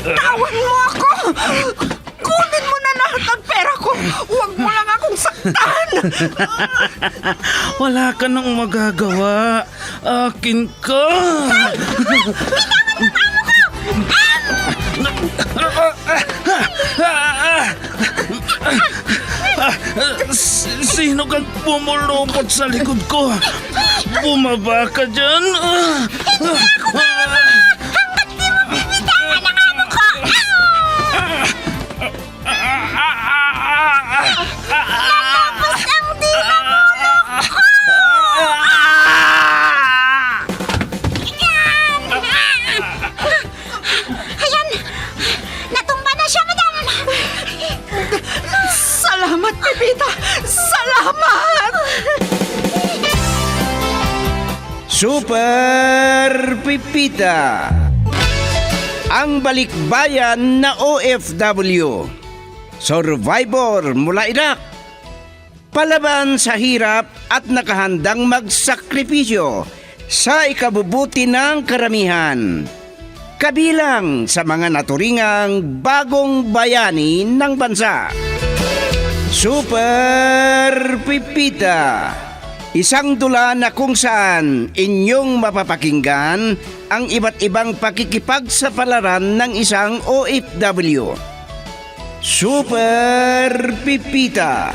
Bitawan mo ako! Kunin mo na lahat ng pera ko! Huwag mo lang akong saktan! Wala ka nang magagawa. Akin ka. Sino kang pumulupot sa likod ko? Bumaba ka dyan. Ayan! Natumba na siya, madam! Salamat, Pepita! Salamat! Super Pipita, ang balikbayan na OFW, survivor mula Iraq, palaban sa hirap at nakahandang magsakripisyo sa ikabubuti ng karamihan, kabilang sa mga naturingang bagong bayani ng bansa. Super Pipita, isang dula na kung saan inyong mapapakinggan ang iba't ibang pakikipagsapalaran ng isang OFW. Super Pipita,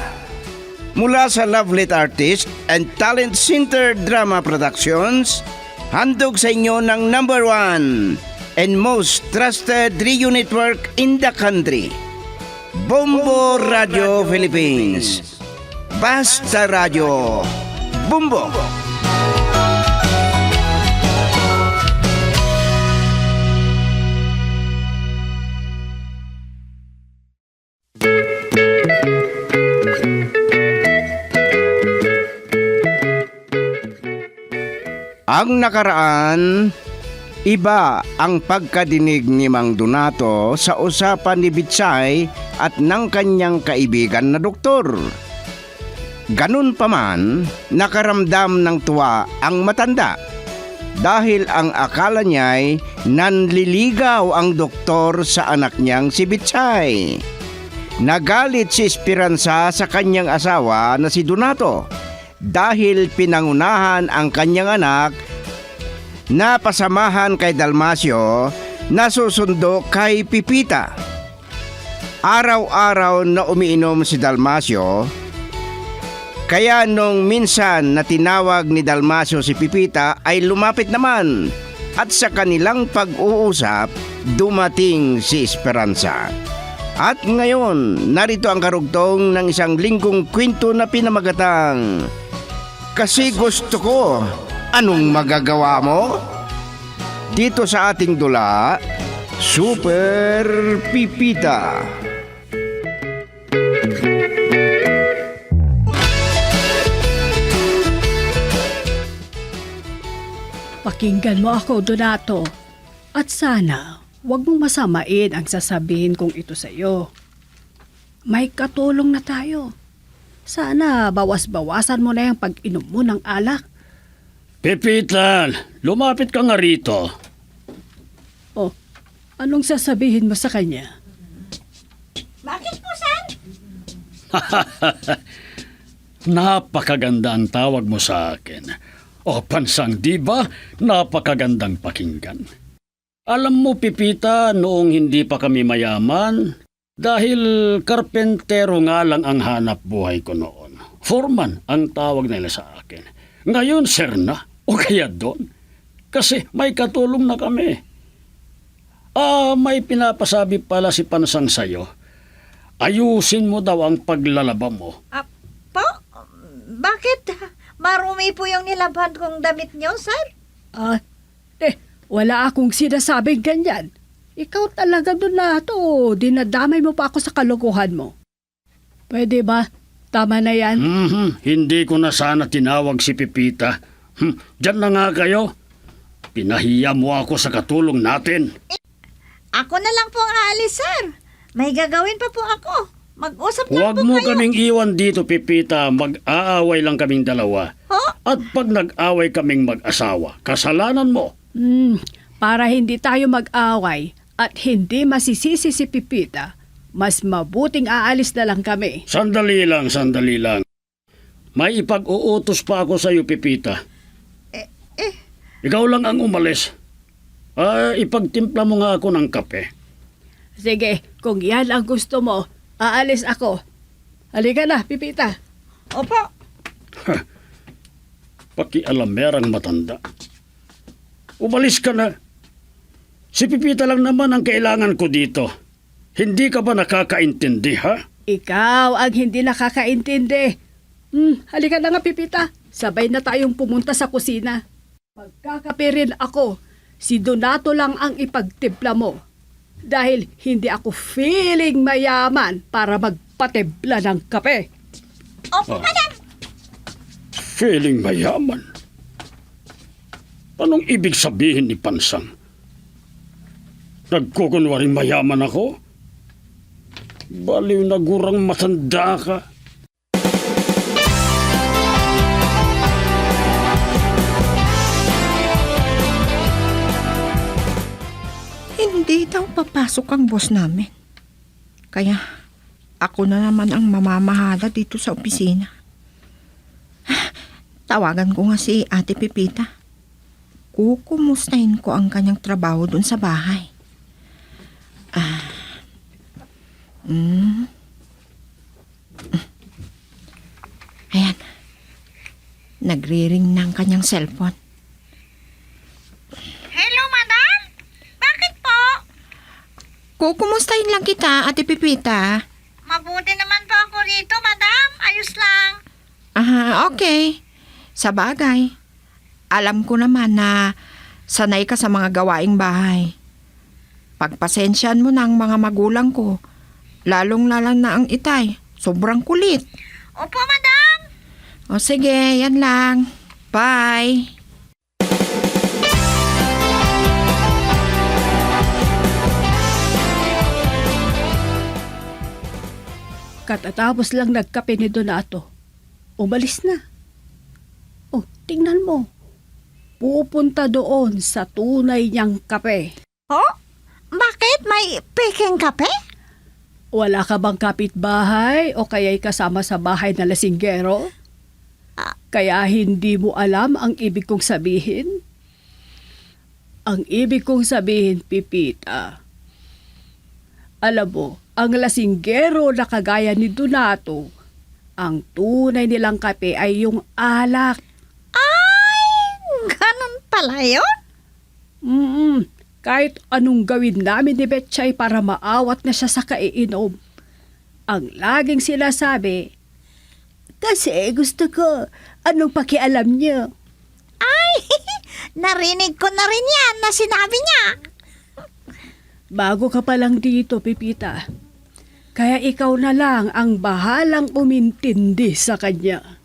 mula sa Lovelet Artist and Talent Center Drama Productions, handog sa inyo ng #1 and most trusted radio network in the country, Bombo Radio Philippines. Basta Radio Bombo. Ang nakaraan, iba ang pagkadinig ni Mang Donato sa usapan ni Bitsay at ng kanyang kaibigan na doktor. Ganun pa man, nakaramdam ng tuwa ang matanda dahil ang akala niya'y nanliligaw ang doktor sa anak niyang si Bitsay. Nagalit si Esperanza sa kanyang asawa na si Donato dahil pinangunahan ang kanyang anak na pasamahan kay Dalmasio na susundo kay Pipita. Araw-araw na umiinom si Dalmasio, kaya nung minsan na tinawag ni Dalmasio si Pipita ay lumapit naman at sa kanilang pag-uusap dumating si Esperanza. At ngayon, narito ang karugtong ng isang linggong kwento na pinamagatang Kasi Gusto Ko. Anong magagawa mo? Dito sa ating dula, Super Pipita. Pakinggan mo ako, Donato. At sana, huwag mong masamain ang sasabihin kong ito sa iyo. May katulong na tayo. Sana bawas-bawasan mo na yung pag-inom mo ng alak. Pipita, lumapit ka nga rito. Oh, anong sasabihin mo sa kanya? Bakit po, sir? Napakaganda ang tawag mo sa akin. O pansang di ba, napakagandang pakinggan. Alam mo, Pipita, noong hindi pa kami mayaman, dahil karpentero nga lang ang hanap buhay ko noon. Foreman ang tawag nila sa akin. Ngayon, sir na, o kaya doon. Kasi may katulong na kami. May pinapasabi pala si Pansang sa'yo. Ayusin mo daw ang paglalaba mo. Po? Bakit? Marumi po yung nilabhan kong damit niyo, sir? Wala akong sinasabing ganyan. Ikaw talaga, Donato. Dinadamay mo pa ako sa kalokohan mo. Pwede ba? Tama na yan? Hindi ko na sana tinawag si Pipita. Diyan na nga kayo. Pinahiya mo ako sa katulong natin. Ako na lang po ang aalis, sir. May gagawin pa po ako. Mag-usap lang Huwag po mo kayo. kaming iwan dito, Pipita. Mag-aaway lang kaming dalawa. At pag nag-away kaming mag-asawa, kasalanan mo. Para hindi tayo mag-away, at hindi masisisi si Pipita, mas mabuting aalis na lang kami. Sandali lang, sandali lang. May ipag-uutos pa ako sa iyo, Pipita. Ikaw lang ang umalis. Ipagtimpla mo nga ako ng kape. Sige, kung yan ang gusto mo, aalis ako. Halika na, Pipita. Opo. Pakialamerang matanda. Umalis ka na. Si Pipita lang naman ang kailangan ko dito. Hindi ka ba nakakaintindi, ha? Ikaw ang hindi nakakaintindi. Halika na nga, Pipita. Sabay na tayong pumunta sa kusina. Magkakape rin ako. Si Donato lang ang ipagtimpla mo. Dahil hindi ako feeling mayaman para magpatimpla ng kape. Opo, madam. Feeling mayaman? Anong ibig sabihin ni Pansang? Nagkukunwaring mayaman ako? Baliw na gurang matanda ka. Hindi daw papasok ang boss namin. Kaya ako na naman ang mamamahala dito sa opisina. Tawagan ko nga si Ate Pipita. Kukumustahin ko ang kanyang trabaho dun sa bahay. Ayan. Nagre-ring na ang kanyang cellphone. Hello, madam? Bakit po? Kukumustahin lang kita, Ate Pipita. Mabuti naman po ako rito, madam. Ayos lang. Okay. Sa bagay, alam ko naman na sanay ka sa mga gawaing bahay. Pagpasensyahan mo ng mga magulang ko, lalong-lalang na ang itay. Sobrang kulit. Opo, madam. O sige, yan lang. Bye. Katatapos lang nagkape ni Donato. Umalis na. Oh, tingnan mo. Pupunta doon sa tunay niyang kape. Oh? Bakit? May peking kape? Wala ka bang kapitbahay o kaya'y kasama sa bahay na lasinggero? Kaya hindi mo alam ang ibig kong sabihin? Ang ibig kong sabihin, Pipita. Alam mo, ang lasinggero na kagaya ni Donato, ang tunay nilang kape ay yung alak. Ganun pala yun? Kahit anong gawin namin ni Betchay para maawat na siya sa kaiinom. Ang laging sinasabi, kasi gusto ko, anong pakialam niyo? Ay, narinig ko na rin yan na sinabi niya. Bago ka pa lang dito, Pipita. Kaya ikaw na lang ang bahalang umintindi sa kanya.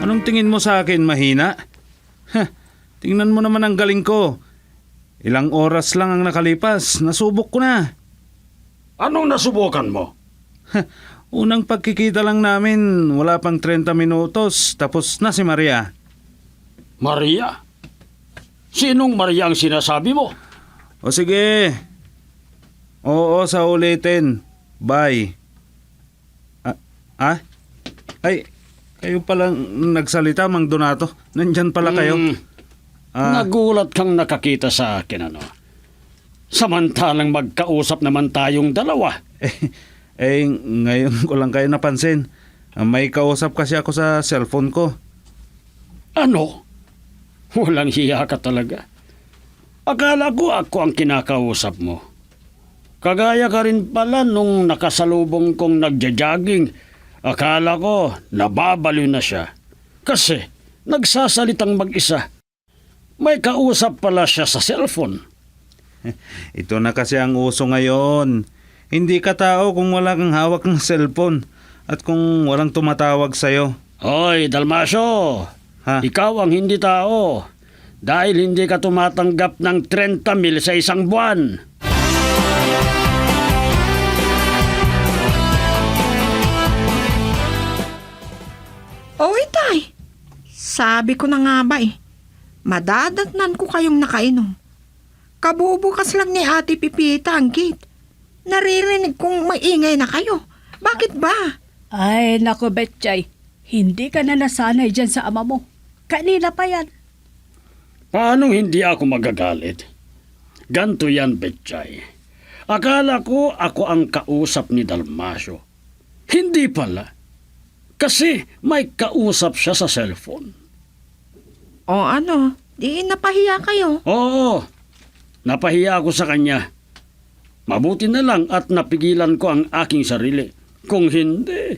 Anong tingin mo sa akin, mahina? Tingnan mo naman ang galing ko. Ilang oras lang ang nakalipas, nasubok ko na. Anong nasubukan mo? Unang pagkikita lang namin, wala pang 30 minutos, tapos na si Maria. Maria? Sinong Maria ang sinasabi mo? O sige. Oo, sa ulitin. Bye. Ay, kayo palang nagsalita, Mang Donato. Nandyan pala kayo. Nagulat kang nakakita sa akin, ano? Samantalang magkausap naman tayong dalawa. Ngayon ko lang kayo napansin. May kausap kasi ako sa cellphone ko. Ano? Walang hiya ka talaga. Akala ko ako ang kinakausap mo. Kagaya ka rin pala nung nakasalubong kong nagja-jogging. Akala ko nababaliw na siya. Kasi nagsasalitang mag-isa. May kausap pala siya sa cellphone. Ito na kasi ang uso ngayon. Hindi ka tao kung wala kang hawak ng cellphone at kung walang tumatawag sa'yo. Hoy, Dalmasyo! Ha? Ikaw ang hindi tao. Dahil hindi ka tumatanggap ng 30,000 sa isang buwan. O itay, sabi ko na nga ba madadatnan ko kayong nakainom. Kabubukas lang ni Ate Pipita ang gate. Naririnig kong maingay na kayo. Bakit ba? Ay, nako Betchay. Hindi ka na nasanay dyan sa ama mo. Kanina pa yan. Paanong hindi ako magagalit? Ganto yan, Betchay. Akala ko ako ang kausap ni Dalmasyo. Hindi pala. Kasi may kausap siya sa cellphone. O ano, di napahiya kayo. Oo, napahiya ako sa kanya. Mabuti na lang at napigilan ko ang aking sarili. Kung hindi,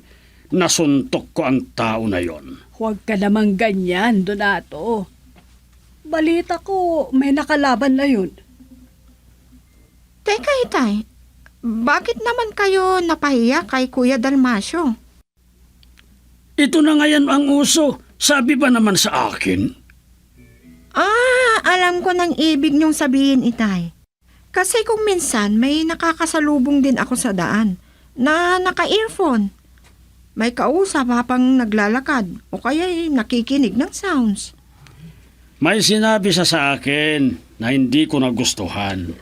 nasuntok ko ang tao na yon. Huwag ka namang ganyan, Donato. Balita ko, may nakalaban na yun. Teka itay, bakit naman kayo napahiya kay Kuya Dalmasyo? Ito na ngayon ang uso. Sabi ba naman sa akin? Alam ko nang ibig niyong sabihin, itay. Kasi kung minsan may nakakasalubong din ako sa daan na naka-earphone. May kausap habang naglalakad o kaya nakikinig ng sounds. May sinabi siya sa akin na hindi ko nagustuhan.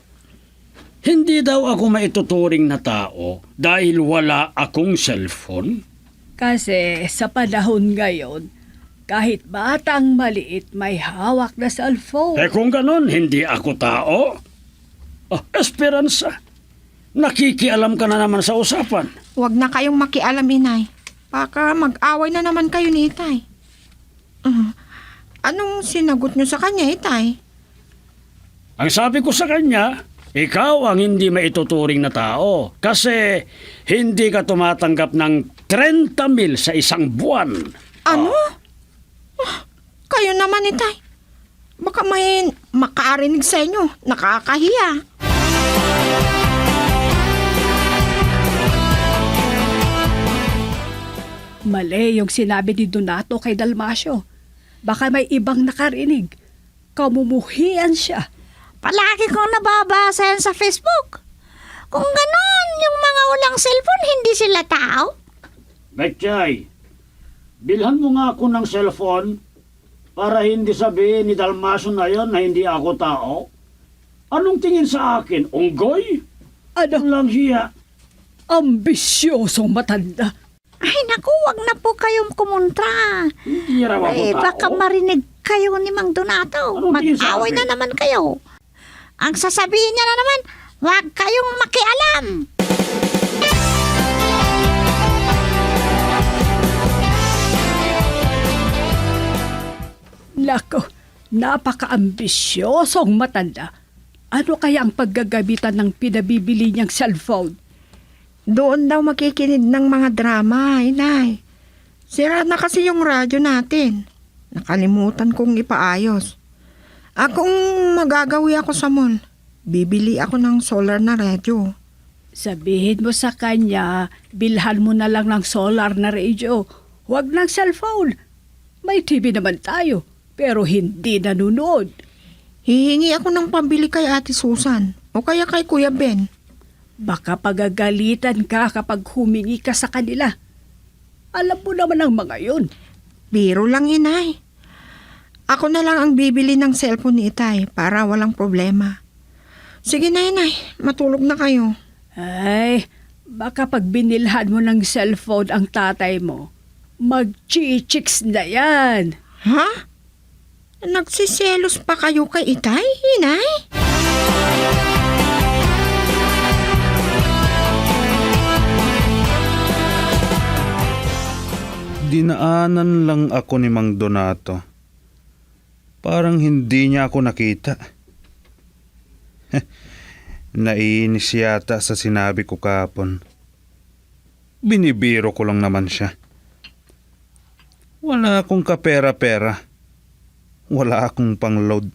Hindi daw ako maituturing na tao dahil wala akong cellphone. Kasi sa panahon ngayon, kahit batang maliit may hawak na cellphone. Kung ganon, hindi ako tao. Esperanza, nakikialam ka na naman sa usapan. Huwag na kayong makialam, inay. Baka mag-away na naman kayo ni itay. Anong sinagot niyo sa kanya, itay? Ang sabi ko sa kanya, ikaw ang hindi maituturing na tao kasi hindi ka tumatanggap ng 30,000 sa isang buwan. Ano? Kayo naman, itay. Baka may makarinig sa inyo. Nakakahiya. Mali yung sinabi ni Donato kay Dalmasyo. Baka may ibang nakarinig. Kamumuhian siya. Palagi kong nababasa yan sa Facebook. Kung ganon, yung mga walang cellphone, hindi sila tao. Betchay, bilhan mo nga ako ng cellphone para hindi sabihin ni Dalmasyo na yon na hindi ako tao. Anong tingin sa akin? Unggoy? Ano? Lang siya. Ambisyosong matanda. Ay naku, wag na po kayong kumontra. Hindi raw ako Ay, tao. baka marinig kayo ni Mang Donato. Anong tingin sa Mag-away akin? na naman kayo. Ang sasabihin niya na naman, wag kayong makialam. Nako, napaka-ambisyosong matanda. Ano kaya ang paggagabitan ng pinabibili niyang cellphone? Doon daw makikinig ng mga drama, inay. Sira na kasi yung radyo natin. Nakalimutan kong ipaayos. Akong magagawi ako sa mall. Bibili ako ng solar na radyo. Sabihin mo sa kanya, bilhan mo na lang ng solar na radio. Huwag ng cellphone. May TV naman tayo, pero hindi nanonood. Hihingi ako ng pambili kay Ate Susan o kaya kay Kuya Ben. Baka pagagalitan ka kapag humingi ka sa kanila. Alam mo naman ang mga yun. Biro lang, inay. Ako na lang ang bibili ng cellphone ni itay para walang problema. Sige na, inay. Matulog na kayo. Ay, baka pag binilhan mo ng cellphone ang tatay mo, mag-chichiks na yan. Ha? Nagsiselos pa kayo kay itay, inay? Dinaanan lang ako ni Mang Donato. Parang hindi niya ako nakita. Naiinis yata sa sinabi ko kahapon. Binibiro ko lang naman siya. Wala akong kapera-pera. Wala akong pang-load.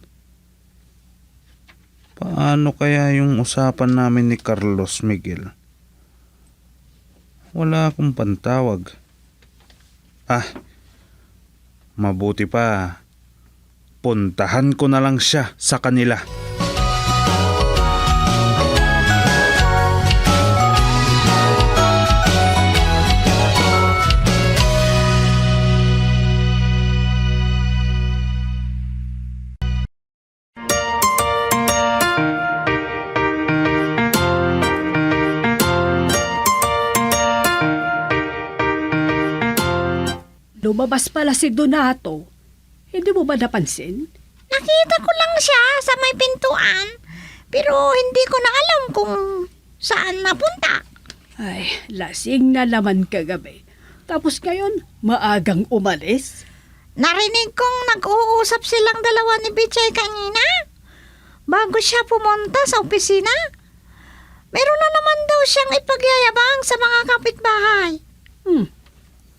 Paano kaya yung usapan namin ni Carlos Miguel? Wala akong pantawag. Mabuti pa, puntahan ko na lang siya sa kanila. Lumabas pala si Donato. Hindi mo ba napansin? Nakita ko lang siya sa may pintuan, pero hindi ko na alam kung saan napunta. Ay, lasing na naman kagabi. Tapos ngayon, maagang umalis. Narinig kong nag-uusap silang dalawa ni Bichay kanina bago siya pumunta sa opisina. Meron na naman daw siyang ipagyayabang sa mga kapitbahay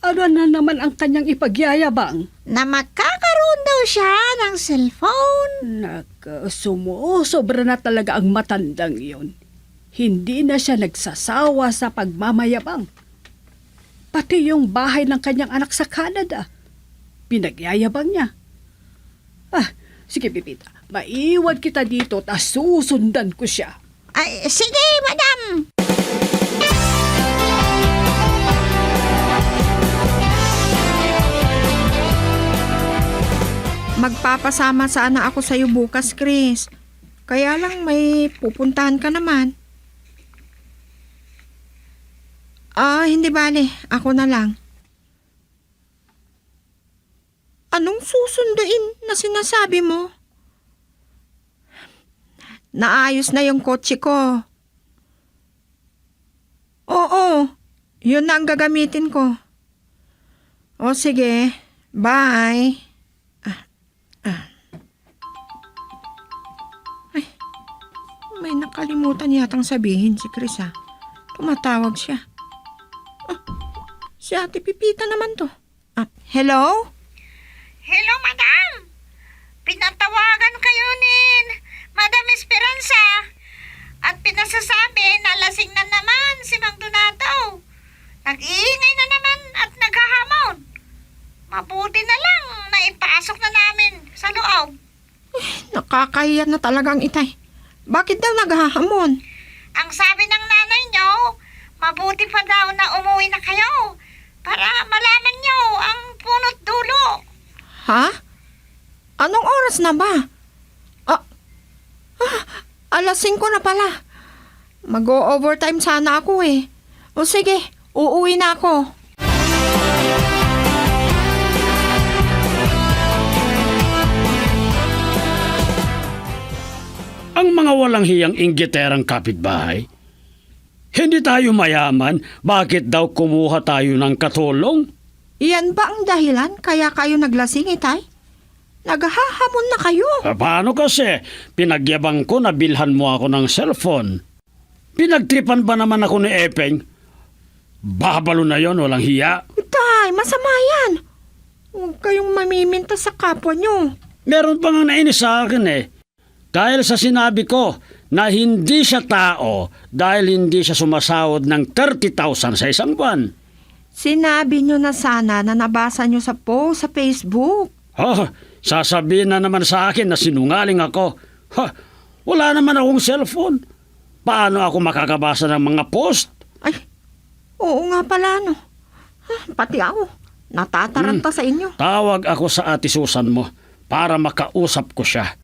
Ano na naman ang kanyang ipagyayabang? na magkakaroon daw siya ng cellphone. Sobra na talaga ang matandang iyon. Hindi na siya nagsasawa sa pagmamayabang. Pati yung bahay ng kanyang anak sa Canada, pinagyayabang niya. Sige Pipita, maiwan kita dito at susundan ko siya. Ay, sige, madam. Magpapasama sana ako sa'yo bukas, Chris. Kaya lang may pupuntahan ka naman. Hindi bale. Ako na lang. Anong susunduin na sinasabi mo? Naayos na yung kotse ko. Oo, yun na ang gagamitin ko. O sige, bye. May nakalimutan yatang sabihin si Chris ha. Tumatawag siya. Si Ate Pipita naman to. Hello? Hello, madam. Pinatawagan kayo ni Madam Esperanza at pinasasabi na lasing na naman si Mang Donato. Nag-iingay na naman at naghahamon. Mabuti na lang na ipasok na namin sa loob. Nakakahiya na talagang itay. Bakit daw naghahamon? Ang sabi ng nanay nyo, mabuti pa daw na umuwi na kayo para malaman nyo ang punot dulo. Ha? Anong oras na ba? Alas 5 na pala. Mag-o-overtime sana ako eh. O sige, uuwi na ako. Ang mga walang hiyang inggiterang kapitbahay. Hindi tayo mayaman, bakit daw kumuha tayo ng katulong? Iyan ba ang dahilan kaya kayo naglasing itay? Naghahamon na kayo. Paano kasi? Pinagyabang ko na bilhan mo ako ng cellphone. Pinagtripan ba naman ako ni Epeng? Babalo na yon, walang hiya. Itay, masama yan. Huwag kayong mamiminta sa kapwa nyo. Meron pa nga nainis sa akin eh. Dahil sa sinabi ko na hindi siya tao dahil hindi siya sumasahod ng 30,000 sa isang buwan. Sinabi nyo na sana na nabasa nyo sa post sa Facebook. Sasabihin na naman sa akin na sinungaling ako. Wala naman akong cellphone. Paano ako makakabasa ng mga post? Ay, oo nga pala no. Pati ako, natataranta sa inyo. Tawag ako sa Ate Susan mo para makausap ko siya.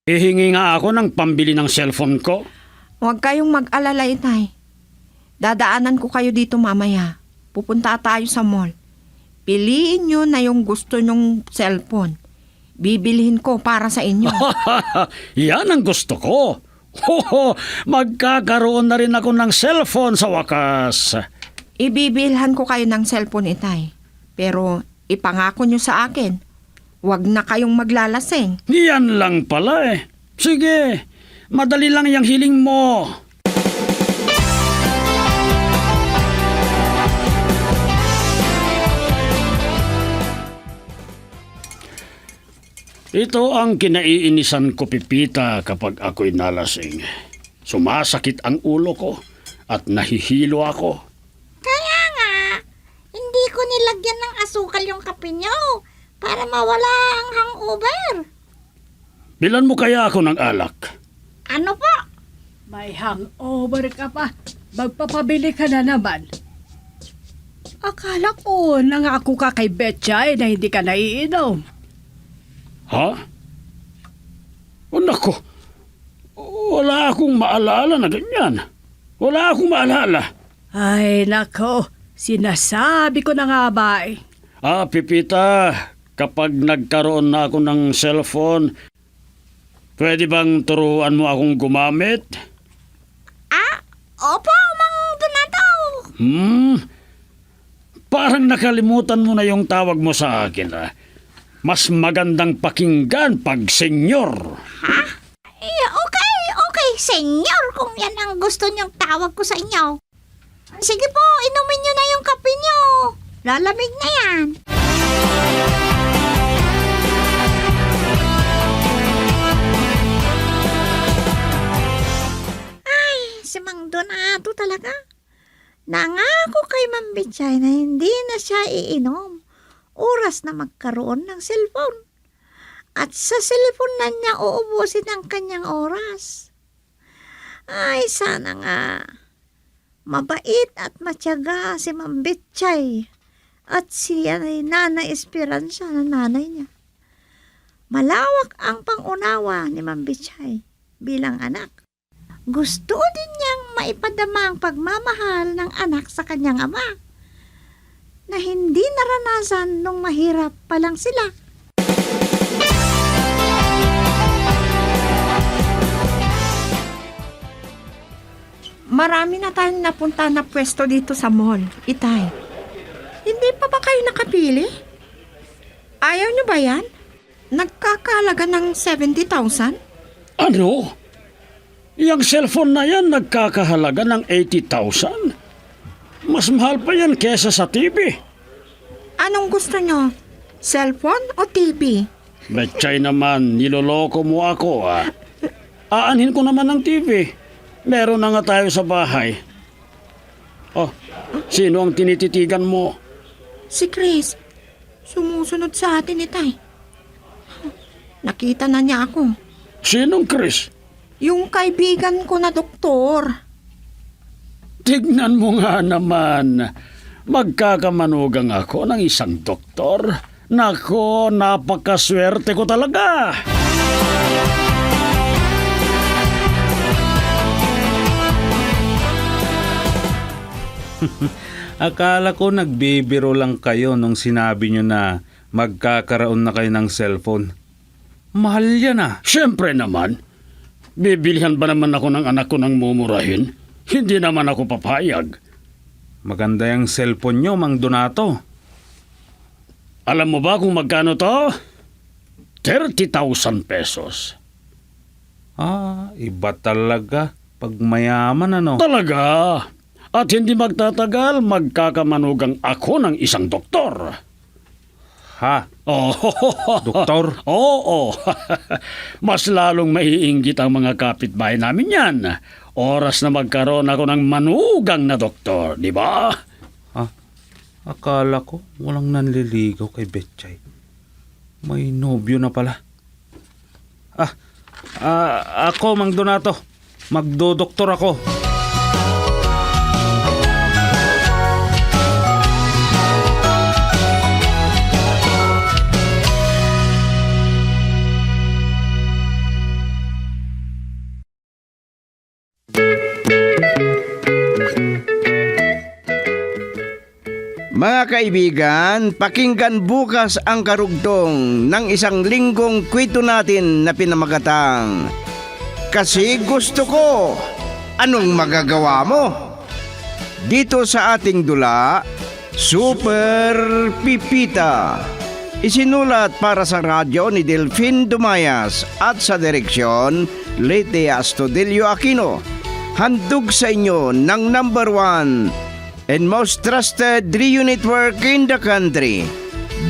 Hihingi nga ako ng pambili ng cellphone ko. Huwag kayong mag-alala, itay. Dadaanan ko kayo dito mamaya. Pupunta tayo sa mall. Piliin nyo na yung gusto nyong cellphone. Bibilhin ko para sa inyo. Yan ang gusto ko. Magkakaroon na rin ako ng cellphone sa wakas. Ibibilhan ko kayo ng cellphone, itay. Pero ipangako nyo sa akin, huwag na kayong maglalasing. Yan lang pala eh. Sige, madali lang yung hiling mo. Ito ang kinaiinisan ko, Pipita, kapag ako'y nalasing. Sumasakit ang ulo ko at nahihilo ako. Kaya nga, hindi ko nilagyan ng asukal yung kape nyo para mawala ang hangover. Bilan mo kaya ako ng alak? Ano po? May hangover ka pa. Magpapabili ka na naman. Akala ko nangako ka kay Betchay na hindi ka naiinom. Ha? O nako, wala akong maalala na ganyan. Wala akong maalala. Ay, nako. Sinasabi ko na nga ba eh. Pipita, kapag nagkaroon na ako ng cellphone, pwede bang turuan mo akong gumamit? Opo, Mang Donato. Parang nakalimutan mo na yung tawag mo sa akin. Mas magandang pakinggan pag senyor. Okay, senyor, kung yan ang gusto niyong tawag ko sa inyo. Sige po, inumin niyo na yung kape niyo. Lalamig na yan. Ay, si Mang Donato talaga. Nangako kay Ma'am Betchay na hindi na siya iinom. Oras na magkaroon ng cellphone. At sa cellphone na niya uubusin ang kanyang oras. Ay, sana nga. Mabait at matyaga si Ma'am Betchay. At si Nanay Esperanza na nanay niya. Malawak ang pangunawa ni Ma'am Betchay bilang anak. Gusto din niyang maipadama ang pagmamahal ng anak sa kanyang ama na hindi naranasan nung mahirap pa lang sila. Marami na tayong napunta na pwesto dito sa mall, Itay. Hindi pa ba kayo nakapili? Ayaw niyo ba yan? Nagkakalaga ng 70,000? Ano? Yang cellphone na yan nagkakahalaga ng 80,000? Mas mahal pa yan kesa sa TV. Anong gusto niyo? Cellphone o TV? Betchay naman, niloloko mo ako Aanhin ko naman ng TV. Meron na nga tayo sa bahay. Oh, sino ang tinititigan mo? Si Chris. Sumusunod sa atin, Itay. Nakita na niya ako. Sinong Chris? Yung kaibigan ko na doktor. Tignan mo nga naman. Magkakamanugang ako ng isang doktor. Nako, napakaswerte ko talaga. Akala ko nagbibiro lang kayo nung sinabi nyo na magkakaroon na kayo ng cellphone. Mahal yan Siyempre naman. Bibilihan ba naman ako ng anak ko ng mumurahin? Hindi naman ako papayag. Maganda yung cellphone nyo, Mang Donato. Alam mo ba kung magkano to? 30,000 pesos. Iba talaga. Pag mayaman Talaga. At hindi magtatagal, magkakamanugang ako ng isang doktor. Ha? Oh, Doktor? Oo. Mas lalong maiinggit ang mga kapitbahay namin yan. Oras na magkaroon ako ng manugang na doktor, di ba? Akala ko walang nanliligaw kay Betchay. May nobyo na pala. Ako, Mang Donato. Magdodoktor ako. Mga kaibigan, pakinggan bukas ang karugtong ng isang linggong kwento natin na pinamagatang Kasi Gusto Ko. Anong magagawa mo? Dito sa ating dula, Super Pipita. Isinulat para sa radyo ni Delfin Dumayas at sa direksyon Lete Astudillo Aquino. Handog sa inyo ng number 1 and most trusted radio network in the country,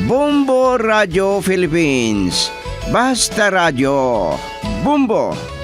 Bumbo Radio Philippines. Basta Radio. Bumbo.